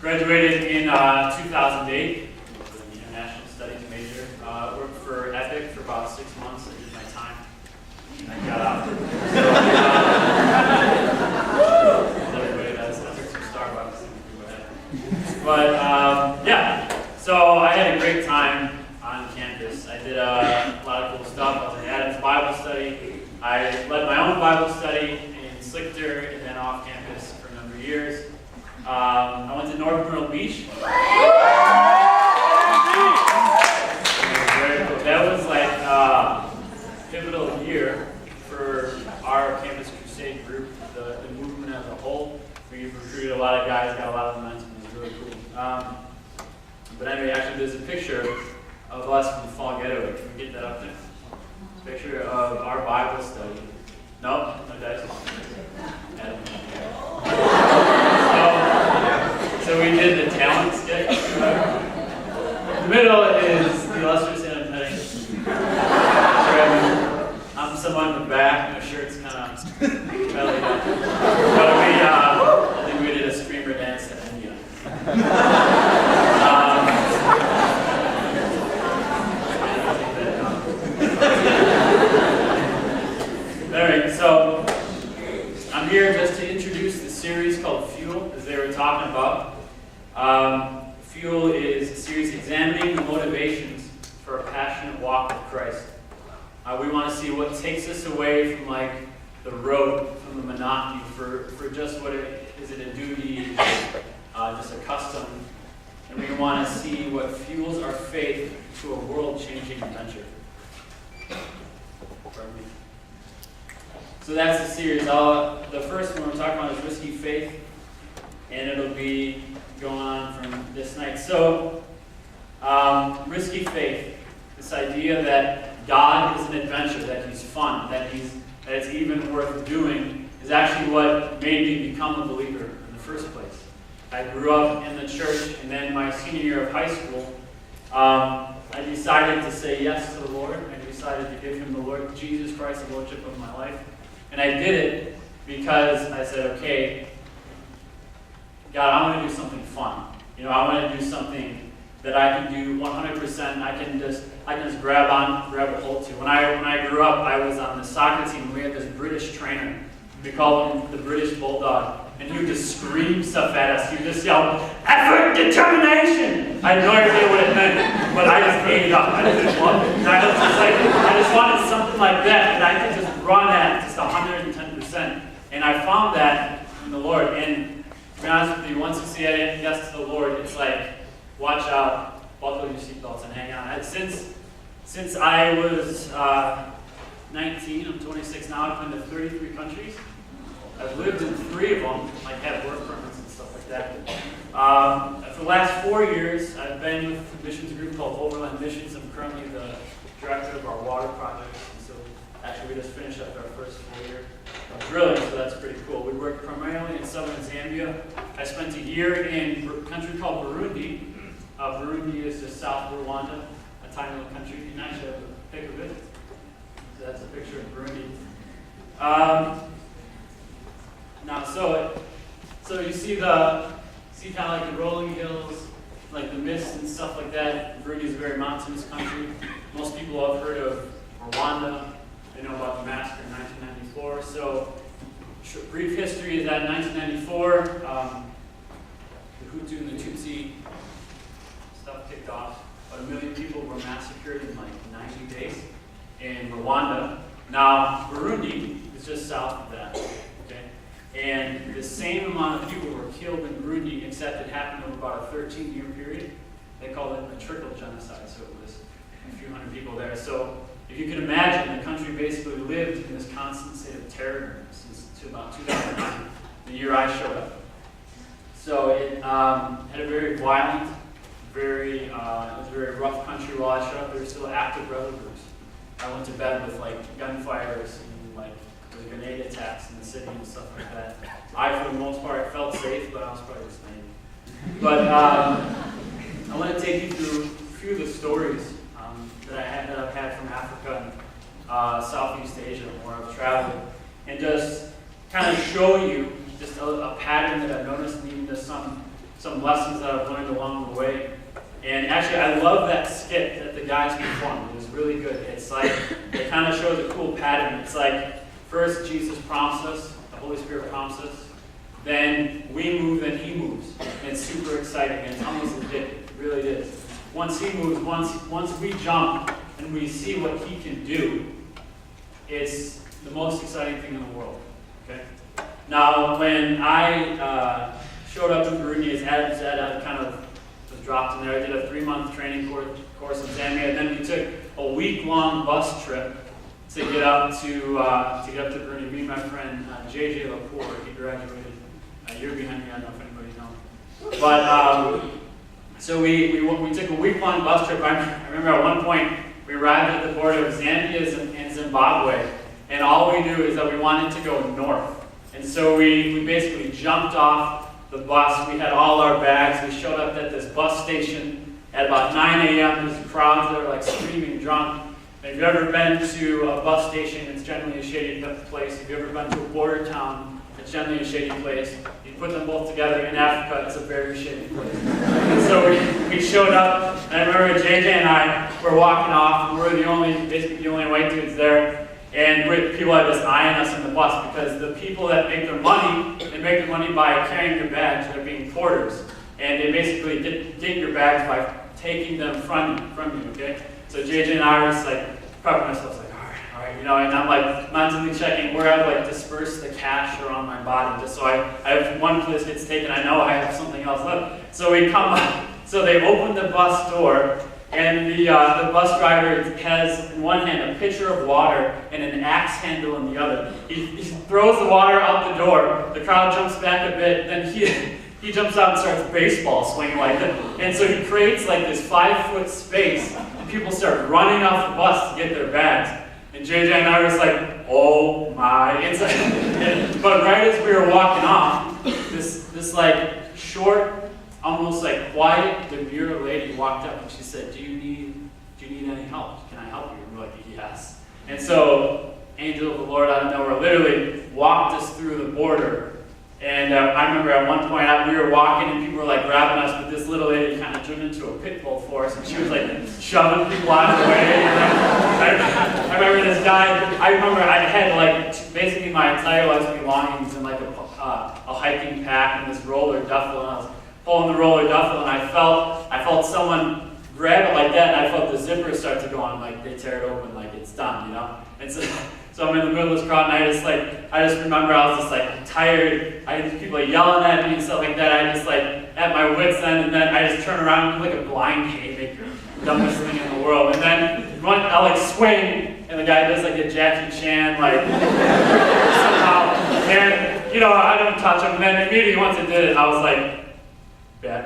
Graduated in 2008 with an international studies major. Worked for Epic for about 6 months. I did my time. And I got out. Everybody does. I took some Starbucks. But yeah, so I had a great time on campus. I did a lot of cool stuff. I was in Adam's Bible study. I led my own Bible study in Slichter and then off campus for a number of years. I went to North Myrtle Beach. Very cool. That was like a pivotal year for our Campus Crusade group, the movement as a whole. We recruited a lot of guys, got a lot of momentum. It was really cool. But anyway, actually, there's a picture of us from the fall getaway. Can we get that up there? Picture of our Bible study. No, guys. So we did the talent sketch. The middle is the illustrious Anna Petty. I'm someone in the back, my shirt's kind of belly up. But I think we did a screamer dance at India. Alright, so I'm here just to introduce the series called Fuel, as they were talking about. Fuel is a series examining the motivations for a passionate walk with Christ. We want to see what takes us away from like the road, from the monotony, for just what is it a duty, just a custom. And we want to see what fuels our faith to a world-changing adventure. Pardon me. So that's the series. The first one we're talking about is Risky Faith, and it'll be going on from this night. So, risky faith, this idea that God is an adventure, that He's fun, that it's even worth doing, is actually what made me become a believer in the first place. I grew up in the church, and then my senior year of high school, I decided to say yes to the Lord. I decided to give Him the Lord Jesus Christ, the Lordship of my life. And I did it because I said, okay, God, I want to do something fun. I want to do something that I can do 100%. I can just grab a hold to. When I grew up, I was on the soccer team. We had this British trainer. We called him the British Bulldog. And he would just scream stuff at us. He would just yell, effort, determination! I had no idea what it meant, but I just ate it up. I just loved it. I just wanted something like that I could just run at just 110%. And I found that in the Lord. And to be honest with you, once you say yes to the Lord, it's like, watch out, buckle your seatbelts and hang on. Since I was 19, I'm 26 now, I've been to 33 countries. I've lived in 3 of them, like had work permits and stuff like that. For the last 4 years, I've been with a missions group called Overland Missions. I'm currently the director of our water project. And so actually we just finished up our first full year of drilling, so that's pretty cool. We work primarily in southern Zambia. I spent a year in a country called Burundi. Burundi is just south of Rwanda, a tiny little country. You can actually have a pic of it. So that's a picture of Burundi. Now, so you see kind of like the rolling hills, like the mist and stuff like that. Burundi is a very mountainous country. Most people have heard of Rwanda. They know about the massacre in 1994. So, brief history is that in 1994, the Hutu and the Tutsi stuff kicked off. About 1 million people were massacred in like 90 days in Rwanda. Now, Burundi is just south of that. And the same amount of people were killed in Burundi, except it happened over about a 13-year period. They called it a trickle genocide, so it was a few hundred people there. So if you can imagine, the country basically lived in this constant state of terror since about 2009, the year I showed up. So it had a very violent, it was a very rough country while I showed up. There were still active rebel groups. I went to bed with like gunfires and like grenade attacks in the city and stuff like that. I, for the most part, felt safe, but I was probably just naive. But I want to take you through a few of the stories that I've had from Africa and Southeast Asia, where I've traveled, and just kind of show you just a pattern that I've noticed, and even just some some lessons that I've learned along the way. And actually, I love that skit that the guys performed. It was really good. It's like, it kind of shows a cool pattern. It's like, first Jesus prompts us, the Holy Spirit prompts us, then we move, then he moves. And it's super exciting, and it's almost addictive. It really is. Once he moves, once we jump and we see what he can do, it's the most exciting thing in the world. Okay? Now, when I showed up to Burundi, as Adam said, I kind of was dropped in there. I did a 3-month training course in Zambia, and then we took a week-long bus trip to get up to Burundi. Me and my friend JJ Lapour, he graduated a year behind me. I don't know if anybody knows. But so we took a week-long bus trip. I remember at one point we arrived at the border of Zambia and Zimbabwe, and all we knew is that we wanted to go north. And so we basically jumped off the bus. We had all our bags. We showed up at this bus station at about 9 a.m. There's crowds that were like screaming drunk. And if you've ever been to a bus station, it's generally a shady place. If you've ever been to a border town, it's generally a shady place. You put them both together in Africa, it's a very shady place. And so we showed up, and I remember JJ and I were walking off, and we're basically the only white dudes there. And people are just eyeing us on the bus because the people that make their money, they make their money by carrying your bags. They're being porters. And they basically get your bags by taking them from you, okay? So JJ and I were just like, prepping ourselves like, all right, and I'm like mentally checking where I would like disperse the cash around my body, just so I have one place gets taken, I know I have something else left. So we come up, so they open the bus door, and the bus driver has in one hand a pitcher of water and an axe handle in the other. He throws the water out the door, the crowd jumps back a bit, then he jumps out and starts baseball swinging like that. And so he creates like this 5-foot space, and people start running off the bus to get their bags. And JJ and I were just like, oh my. But right as we were walking off, this like short, almost like quiet, demure lady walked up and she said, do you need any help? Can I help you? And we're like, yes. And so, angel of the Lord out of nowhere literally walked us through the border. And I remember at one point we were walking and people were like grabbing us, but this little lady kind of turned into a pit bull for us, and she was like shoving people out of the way. And I remember this guy. I had like basically my entire life's belongings in like a hiking pack and this roller duffel, and I was pulling the roller duffel, and I felt someone grab it like that, and I felt the zipper start to go on, like they tear it open, like it's done, And so I'm in the middle of this crowd, and I just remember I was just like tired. I had people like yelling at me and stuff like that. I just like at my wits end, and then I just turn around and do like a blind haymaker, dumbest thing in the world. And then I like swing, and the guy does like a Jackie Chan like somehow, and I don't touch him. And then immediately once I did it, I was like,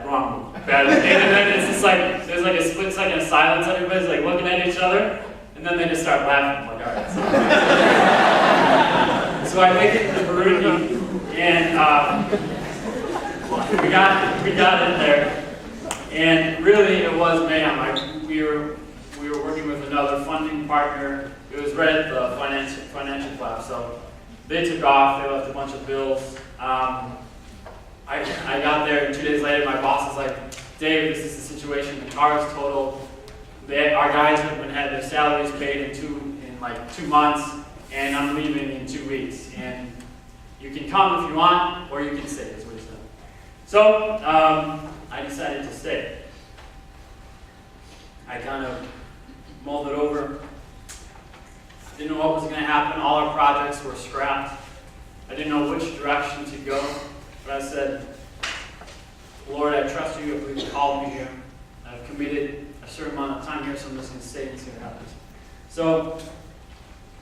wrong move, bad. And then it's just like there's like a split second of silence. Everybody's like looking at each other. And then they just start laughing. I'm like, all right. So I make it to Burundi, and we got in there, and really it was mayhem. We were working with another funding partner. It was right at the financial collapse. So they took off. They left a bunch of bills. I got there, and 2 days later, my boss was like, Dave, this is the situation. The car is totaled. Our guys have had their salaries paid in like 2 months, and I'm leaving in 2 weeks. And you can come if you want, or you can stay, is what he said. So I decided to stay. I kind of mulled it over. Didn't know what was going to happen. All our projects were scrapped. I didn't know which direction to go, but I said, Lord, I trust you. I believe you called me here. I've committed a certain amount of time here, so I'm just going to stay and see what happens. So,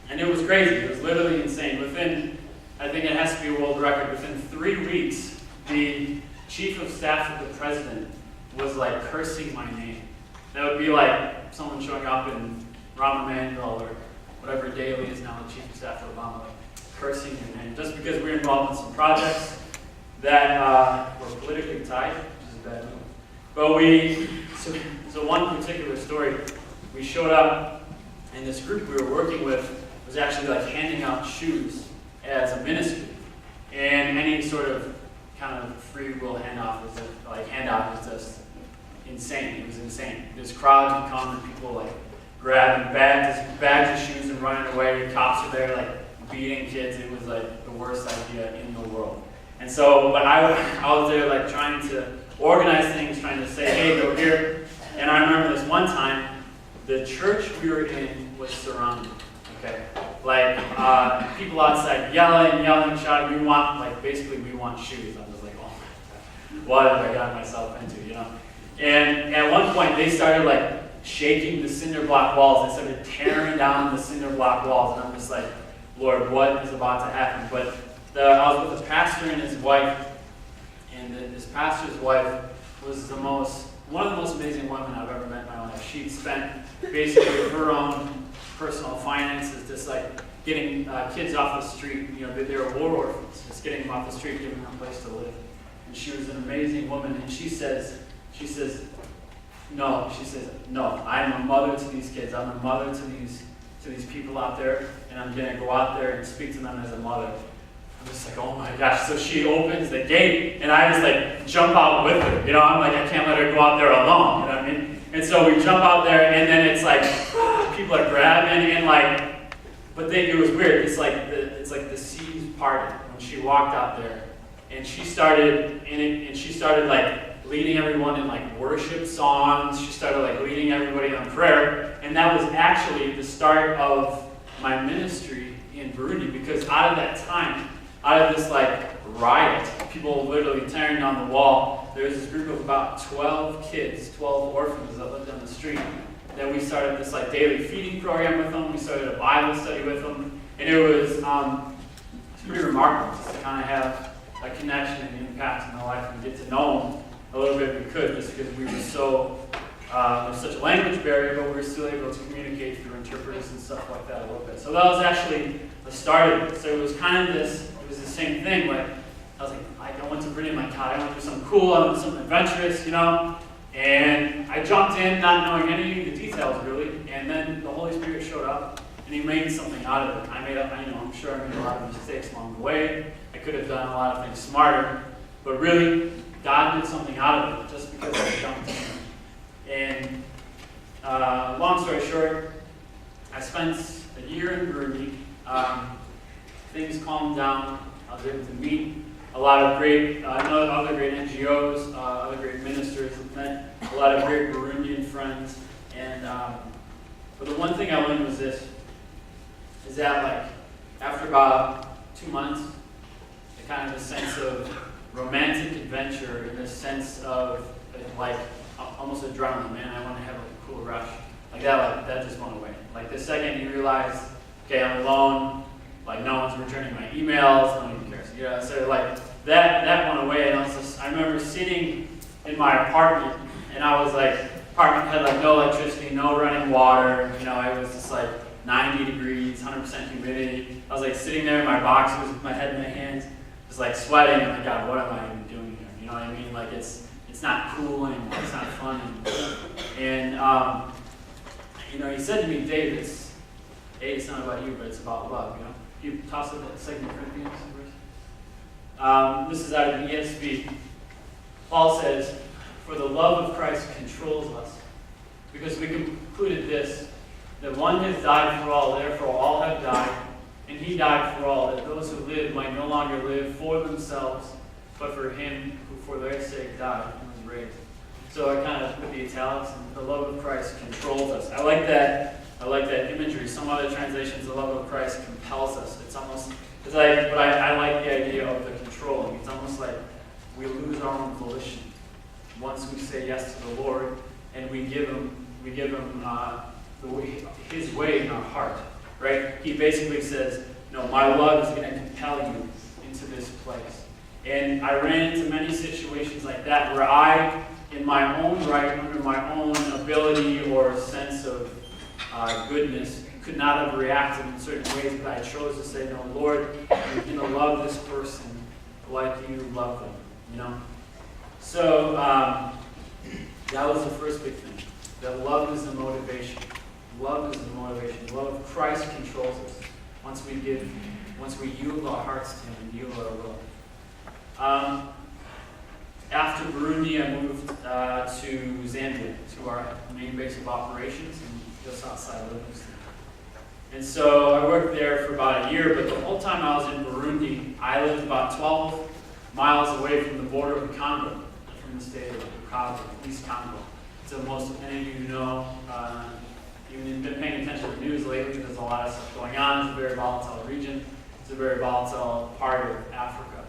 and it was crazy. It was literally insane. Within, I think it has to be a world record, within 3 weeks, the chief of staff of the president was like cursing my name. That would be like someone showing up in Rahm Emanuel or whatever Daley is now the chief of staff of Obama, like cursing your name, just because we're involved in some projects that were politically tied, which is a bad move. But so one particular story, we showed up, and this group we were working with was actually like handing out shoes as a ministry, and any sort of kind of free will handoff was just insane. It was insane. There's crowds would come and people like grabbing bags of shoes and running away. Cops are there like beating kids. It was like the worst idea in the world. And so, but I was there like trying to organize things, trying to say, hey, go here. And I remember this one time, the church we were in was surrounded. Okay, like people outside yelling, shouting. We want shoes. I was like, oh my God, what have I gotten myself into, you know? And at one point, they started like shaking the cinder block walls. They started tearing down the cinder block walls, and I'm just like, Lord, what is about to happen? But I was with a pastor and his wife, and this pastor's wife was one of the most amazing women I've ever met in my life. She'd spent basically her own personal finances just like getting kids off the street. You know, they were war orphans, just getting them off the street, giving them a place to live. And she was an amazing woman, and she says, no, I'm a mother to these kids. I'm a mother to these people out there, and I'm going to go out there and speak to them as a mother. I'm just like, oh my gosh. So she opens the gate, and I just like jump out with her. You know, I'm like, I can't let her go out there alone. You know what I mean? And so we jump out there, and then it's like, people are grabbing, and like, but it was weird. It's like the seas parted when she walked out there, and she started like leading everyone in like worship songs. She started like leading everybody on prayer, and that was actually the start of my ministry in Burundi, because out of that time, out of this like riot, people literally tearing down the wall, there was this group of about 12 orphans that lived on the street. Then we started this like daily feeding program with them. We started a Bible study with them, and it was pretty remarkable just to kind of have a connection and impact in their life and get to know them a little bit if we could, just because we were so there's such a language barrier, but we were still able to communicate through interpreters and stuff like that a little bit. So that was actually the start of it. So it was kind of this. It was the same thing. Like I was like I went to Brittany, I'm like, God, I want to do something cool. I want to do something adventurous, you know. And I jumped in, not knowing any of the details really. And then the Holy Spirit showed up, and He made something out of it. I'm sure I made a lot of mistakes along the way. I could have done a lot of things smarter, but really, God did something out of it just because I jumped in. And long story short, I spent a year in Burundi. Things calmed down. I was able to meet a lot of great, other great NGOs, other great ministers. Met a lot of great Burundian friends. And but the one thing I learned was this: is that like after about 2 months, a kind of a sense of romantic adventure, in the sense of like almost adrenaline, man, I want to have a cool rush. Like that just went away. Like the second you realize, okay, I'm alone, like no one's returning my emails, no one even cares. You know, so like that went away, and I remember sitting in my apartment, and I was like, apartment had like no electricity, no running water, you know, it was just like 90 degrees, 100% humidity. I was like sitting there in my boxers with my head in my hands, just like sweating, and like, God, what am I even doing here? You know what I mean? Like it's not cool anymore. It's not fun anymore. And he said to me, Dave, it's not about you, but it's about love. You know, you toss up that 2 Corinthians verse. This is out of the ESV. Paul says, "For the love of Christ controls us, because we concluded this, that one has died for all, therefore all have died, and He died for all, that those who live might no longer live for themselves, but for Him who for their sake died and was raised." So I kind of put the italics, and the love of Christ controls us. I like that imagery. Some other translations, the love of Christ compels us. But I like the idea of the controlling. It's almost like we lose our own volition once we say yes to the Lord, and we give Him His way in our heart. Right? He basically says, "No, my love is going to compel you into this place." And I ran into many situations like that where I, in my own right, under my own ability or sense of goodness, could not have reacted in certain ways, but I chose to say, "No, Lord, I'm going to love this person like you love them." You know? So that was the first big thing. That love is the motivation. Love is the motivation. The love of Christ controls us. Once we yield our hearts to Him and yield our will. after Burundi, I moved to Zambia, to our main base of operations, and just outside of Livingston. And so I worked there for about a year, but the whole time I was in Burundi, I lived about 12 miles away from the border of the Congo, from the state of Bukavu, East Congo. So most of any of you know, even if you've been paying attention to the news lately, there's a lot of stuff going on. It's a very volatile region. It's a very volatile part of Africa.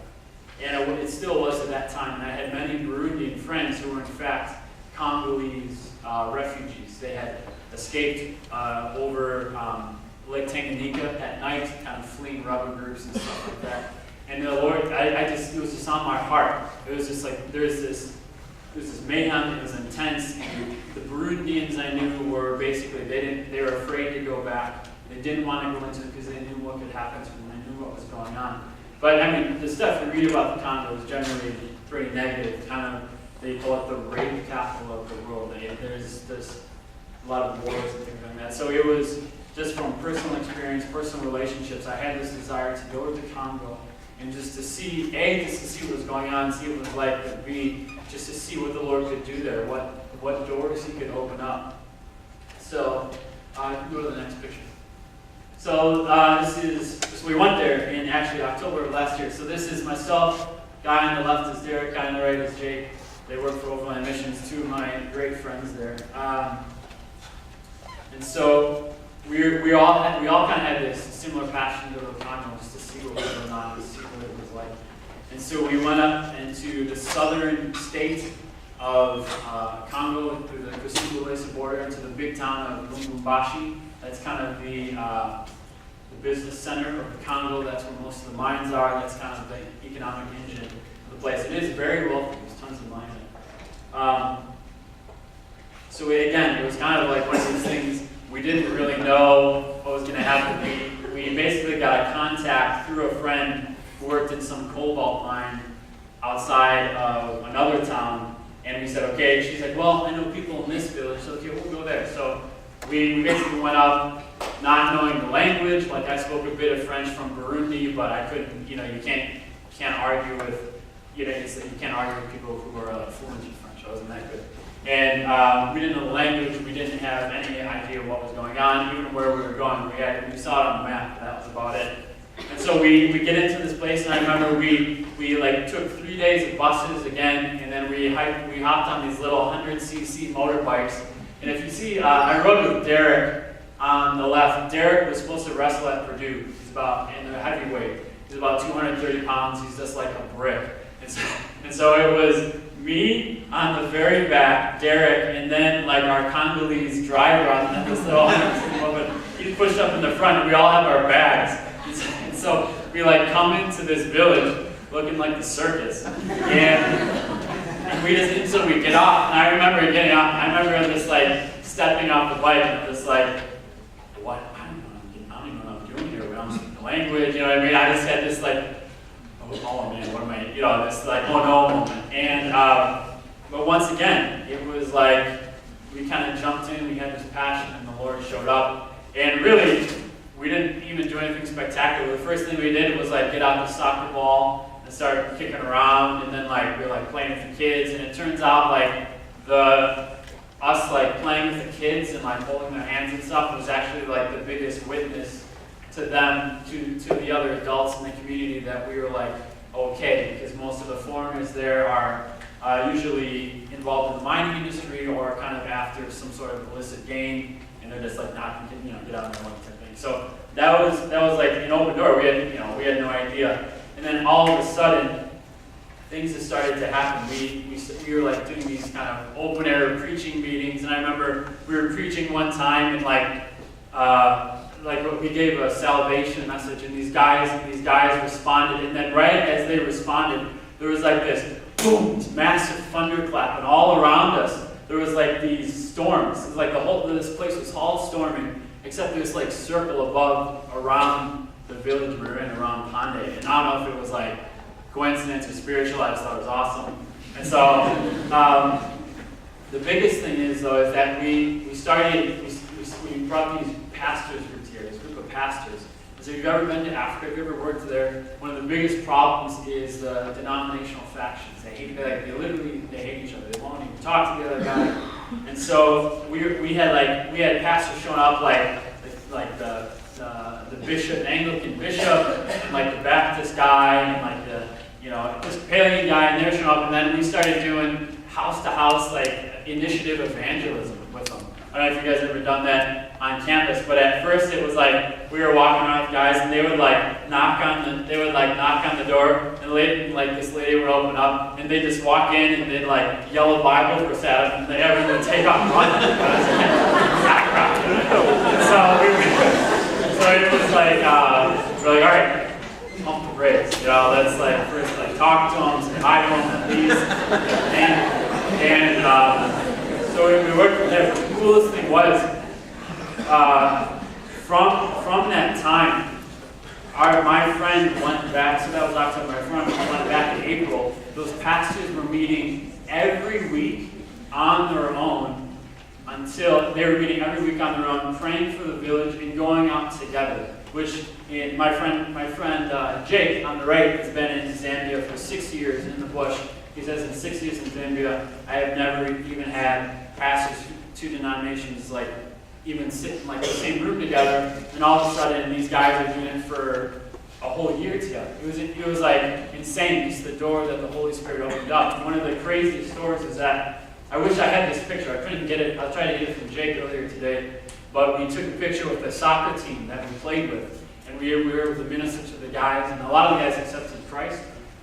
And it still was at that time. And I had many Burundian friends who were in fact Congolese refugees. They had escaped over Lake Tanganyika at night, kind of fleeing rebel groups and stuff like that. And the Lord, it was just on my heart. It was just like, there was this mayhem. It was intense. And the Burundians I knew were basically, they were afraid to go back. They didn't want to go into it because they knew what could happen to them. They knew what was going on. But I mean, the stuff you read about the Congo is generally pretty negative. Kind of, they call it the rape capital of the world. There's a lot of wars and things like that. So it was just from personal experience, personal relationships. I had this desire to go to the Congo and just to see, just to see what was going on, see what it was like, but B, just to see what the Lord could do there, what doors He could open up. So, go to the next picture. So so we went there in actually October of last year. So this is myself, guy on the left is Derek, guy on the right is Jake. They work for Overland Missions, two of my great friends there. And so we all kind of had this similar passion to go to the Congo, just to see what was going on, to see what it was like. And so we went up into the southern state of Congo, through the Kasumbalesa border, into the big town of Lubumbashi. That's kind of the business center of the Congo. That's where most of the mines are. That's kind of the economic engine of the place. It is very wealthy. There's tons of mines there. So it was kind of like one of these things we didn't really know what was going to happen. We basically got a contact through a friend who worked in some cobalt mine outside of another town. And we said, okay, she's like, well, I know people in this village, so okay, we'll go there. So we basically went up not knowing the language. Like, I spoke a bit of French from Burundi, but I couldn't, you can't argue with, you can't argue with people who are fluent in French. I wasn't that good. And we didn't know the language. We didn't have any idea what was going on, even where we were going. We saw it on the map, but that was about it. And so we get into this place, and I remember we took 3 days of buses again, and then we hopped on these little 100cc motorbikes. And if you see, I rode with Derek on the left. Derek was supposed to wrestle at Purdue. He's about, in the heavyweight, he's about 230 pounds. He's just like a brick. And so it was me on the very back, Derek, and then like our Congolese driver on this little 100cc moped. He pushed up in the front, and we all have our bags. And so we come into this village looking like the circus. And we get off, and I remember getting off, I remember just stepping off the bike, and I'm just like, what? I don't even know what I'm doing here. We don't speak the language, you know what I mean? I just had this oh man, what am I, this oh no moment. And, but once again, it was we kind of jumped in, we had this passion, and the Lord showed up. And really, we didn't even do anything spectacular. The first thing we did was get out the soccer ball and start kicking around, and then we were playing with the kids. And it turns out us playing with the kids and holding their hands and stuff was actually the biggest witness to them, to the other adults in the community, that we were okay, because most of the foreigners there are usually involved in the mining industry or kind of after some sort of illicit gain, and they're just not, get out of their way type thing. So that was an open door. We had no idea. And then all of a sudden, things have started to happen. We were doing these kind of open air preaching meetings, and I remember we were preaching one time, and we gave a salvation message, and these guys responded, and then right as they responded, there was this boom, this massive thunderclap, and all around us there was these storms. It was this place was all storming, except this circle above around the village we were in, around Pande. And I don't know if it was coincidence or spiritual. I just thought it was awesome. And so the biggest thing is that we brought these pastors groups here, this group of pastors. So if you've ever been to Africa, if you've ever worked there, one of the biggest problems is the denominational factions. They hate, they hate each other. They won't even talk to the other guy. And so we had pastors showing up like the bishop, the Anglican bishop, and like the Baptist guy, and like the Episcopalian guy, and they're showing up. And then we started doing house to house initiative evangelism with them. I don't know if you guys have ever done that on campus, but at first it was like we were walking around with guys, and they would knock on the door, and this lady would open up, and they'd just walk in, and they'd yell a Bible verse at us, and everyone would take off running. So it was we're all right, pump the brakes, let's first talk to them, say hi to them, please, and so we worked from there. But the coolest thing was, from that time, my friend went back, so that was October, my friend went back in April. Those pastors were meeting every week on their own, until they were meeting every week on their own, praying for the village and going out together. Which my friend Jake on the right has been in Zambia for 6 years in the bush. He says in 6 years in Zambia, I have never even had pastors, two denominations, even sit in the same room together, and all of a sudden these guys are doing it for a whole year together. It was insane, just the door that the Holy Spirit opened up. And one of the craziest stories is that, I wish I had this picture, I couldn't get it, I'll try to get it from Jake earlier today, but we took a picture with the soccer team that we played with, and we were able to minister to the guys, and a lot of the guys accepted Christ.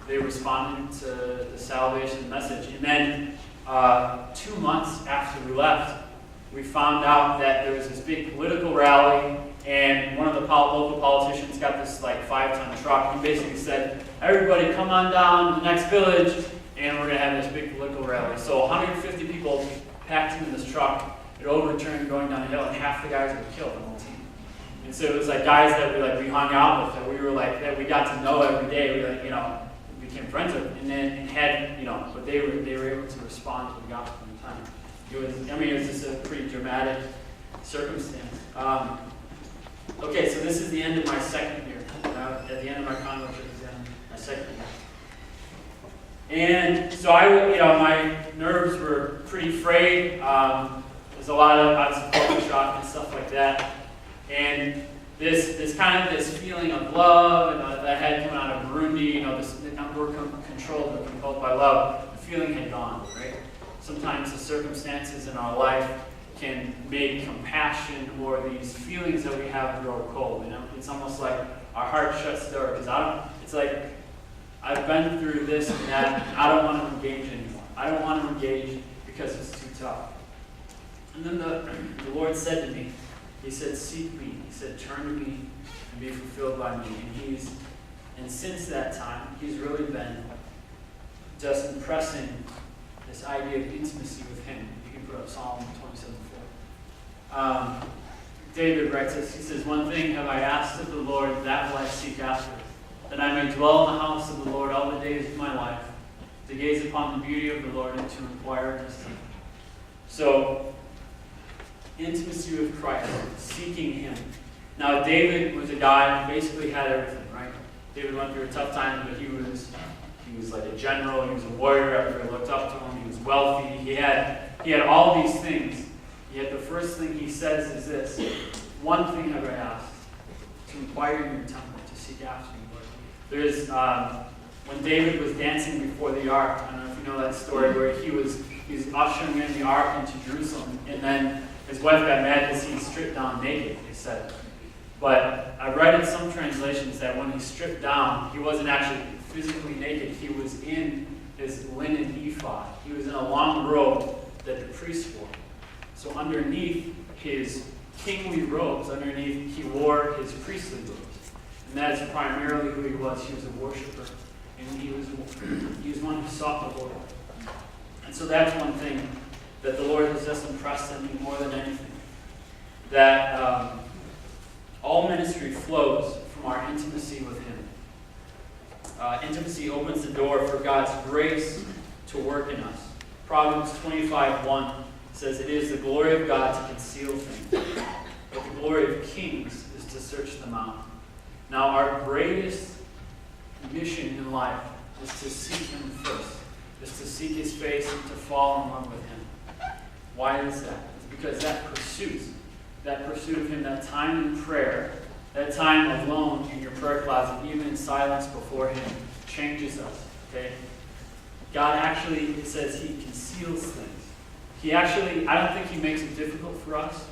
They responded to the salvation message. And then 2 months after we left, we found out that there was this big political rally, and one of the local politicians got this 5-ton truck. He basically said, everybody come on down to the next village, and we're going to have this big political rally. So 150 people packed into this truck. It overturned going down the hill, and half the guys were killed on the whole team. And so it was guys that we hung out with, that we were that we got to know every day. We became friends with, and then but they were able to respond to the gospel in time. It was just a pretty dramatic circumstance. Okay, so this is the end of my second year. At the end of my convo trip is my second year. And so my nerves were pretty frayed. There's a lot of, I was culture shock and stuff like that. And this feeling of love that I had coming out of Burundi, we're controlled or compelled by love, the feeling had gone, right? Sometimes the circumstances in our life can make compassion or these feelings that we have grow cold. It's almost like our heart shuts the door, because I've been through this and that, and I don't want to engage anymore. I don't want to engage because it's too tough. And then the Lord said to me, He said, seek me. He said, turn to me and be fulfilled by me. And since that time, He's really been just impressing this idea of intimacy with Him. You can put up Psalm 27:4. David writes this. He says, one thing have I asked of the Lord, that will I seek after, that I may dwell in the house of the Lord all the days of my life, to gaze upon the beauty of the Lord and to inquire in His temple. So, intimacy with Christ, seeking Him. Now, David was a guy who basically had everything, right? David went through a tough time, but he was like a general, he was a warrior, everybody looked up to him, he was wealthy, he had all these things. Yet the first thing he says is this, one thing have I asked, to inquire in your temple, to seek after you, Lord. There's, when David was dancing before the ark, I don't know if you know that story, where he was ushering in the ark into Jerusalem, and then his wife got mad because he stripped down naked, they said. But I read in some translations that when he stripped down, he wasn't actually physically naked. He was in his linen ephod. He was in a long robe that the priest wore. So underneath his kingly robes, underneath he wore his priestly robes. And that is primarily who he was. He was a worshiper. And he was one who sought the Lord. And so that's one thing that the Lord has just impressed on me more than anything. That all ministry flows from our intimacy with Him. Intimacy opens the door for God's grace to work in us. Proverbs 25:1 says, it is the glory of God to conceal things, but the glory of kings is to search them out. Now, our greatest mission in life is to seek Him first, is to seek His face and to fall in love with Him. Why is that? It's because that pursuit of Him, that time in prayer, that time alone in your prayer closet, even in silence before Him, changes us. Okay? God actually, it says He conceals things. He actually, I don't think He makes it difficult for us.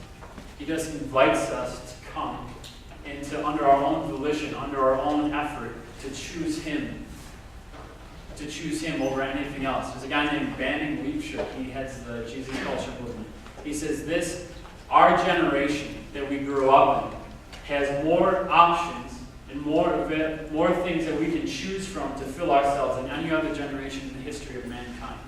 He just invites us to come and to, under our own volition, under our own effort, to choose Him. To choose Him over anything else. There's a guy named Banning Liebscher. He heads the Jesus Culture movement. He says our generation that we grew up in has more options and more things that we can choose from to fill ourselves than any other generation in the history of mankind.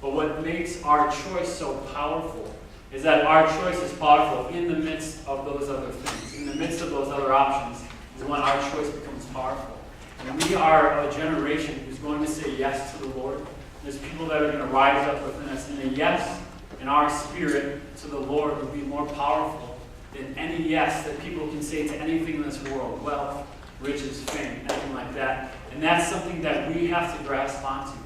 But what makes our choice so powerful is that our choice is powerful in the midst of those other things. In the midst of those other options is when our choice becomes powerful. And we are a generation who's going to say yes to the Lord. There's people that are going to rise up within us, and a yes in our spirit to the Lord will be more powerful than any yes that people can say to anything in this world. Wealth, riches, fame, anything like that. And that's something that we have to grasp onto.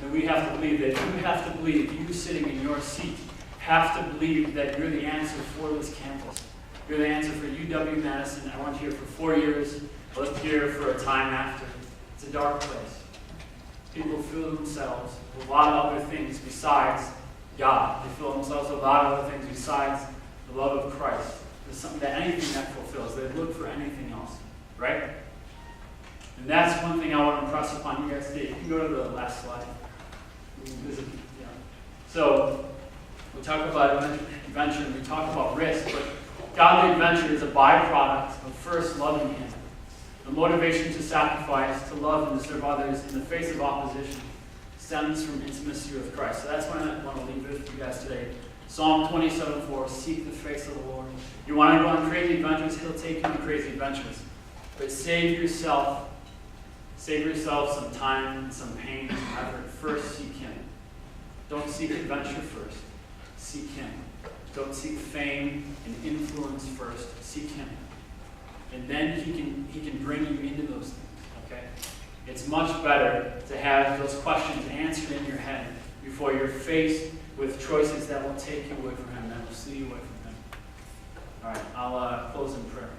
And we have to believe that you have to believe, you sitting in your seat, have to believe that you're the answer for this campus. You're the answer for UW-Madison. I went here for 4 years. I lived here for a time after. It's a dark place. People fill themselves with a lot of other things besides God. They fill themselves with a lot of other things besides the love of Christ. There's something that anything that fulfills. They look for anything else. Right? And that's one thing I want to impress upon you guys today. You can go to the last slide. So, we talk about adventure and we talk about risk, but godly adventure is a byproduct of first loving Him. The motivation to sacrifice, to love, and to serve others in the face of opposition stems from intimacy with Christ. So that's what I want to leave with you guys today. Psalm 27:4, seek the face of the Lord. You want to go on crazy adventures, He'll take you on crazy adventures. But save yourself some time, some pain, some effort. First, seek Him. Don't seek adventure first. Seek Him. Don't seek fame and influence first. Seek Him. And then He can bring you into those things. Okay? It's much better to have those questions answered in your head before you're faced with choices that will take you away from Him, that will steal you away from Him. All right, I'll close in prayer.